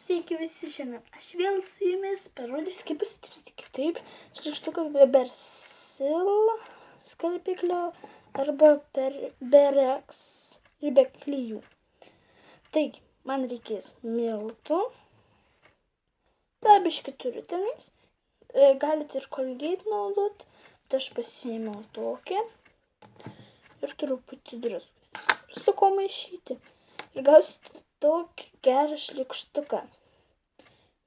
Sveiki visi, šiandien aš vėl su jumis parodysiu, kaip pasidaryti kitaip šlykštuką be Persil skalbiklio arba be Rex ir be klijų. Taigi, man reikės miltų, biškį turiu tenais, galite ir Colgate naudoti, bet aš pasiėmiau tokį ir truputį druskos. Su ko maišyti ir gausite tokį gerą šlykštuką,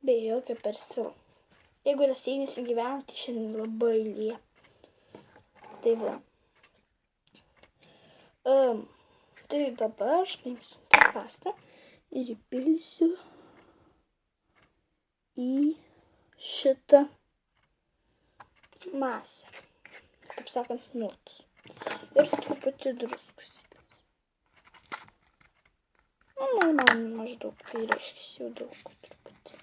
be jokio Persilo. Jeigu Raseiniuose gyvenate, šiandien labai lyja. Tai va. Tai dabar aš paimsiu tą pastą ir įpilsiu į šitą masę, kaip sakant, miltus. Ir truputį druskos. Man maždaug, tai reiškia jau daug truputį.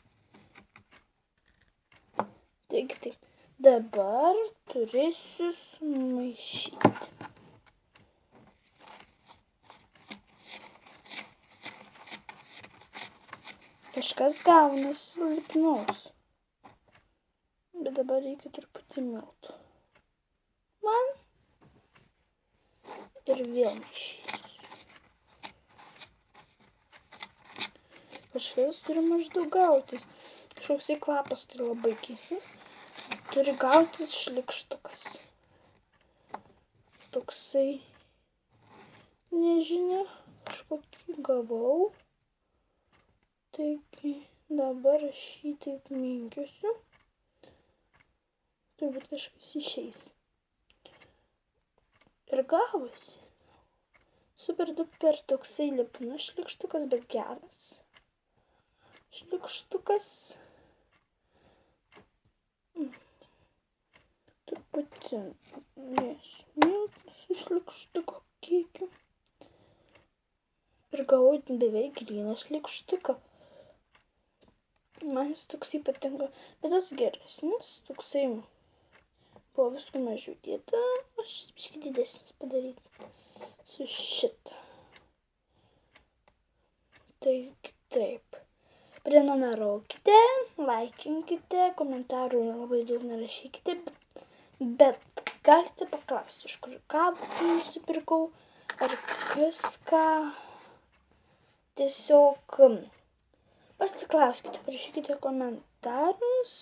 Taigi, dabar turėsiu sumaišyti. Kažkas gaunasi lipnaus, bet dabar reikia truputį miltų. Man ir vėl maišyti. Kažkas turi maždaug gautis. Kažkoksai kvapas turi labai keistas. Turi gautis šlykštukas. Toksai, nežinia, kažkokį gavau. Taigi, dabar aš jį taip minkiusiu. Turbūt kažkas išeis. Ir gavosi. Super duper toksai lipnus šlykštukas, bet geras. Šlykštukas. Truputį miltų su šlykštuko kiekiu. Ir gavau beveik gryną šlykštuką. Man jis toksai patinka, bet tas geresnis, toksai buvo visų mažiau dėta. Aš biškį didesnis padaryti su šitą. Taigi taip. Prenumeruokite, laikinkite, komentarų labai daug nerašykite, bet galite paklausti, iš kur kavą nusipirkau, ar viską. Tiesiog pasiklauskite, parašykite komentarus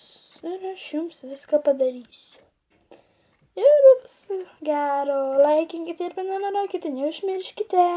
ir aš jums viską padarysiu. Ir viso gero, laikinkite ir prenumeruokite, neužmirškite.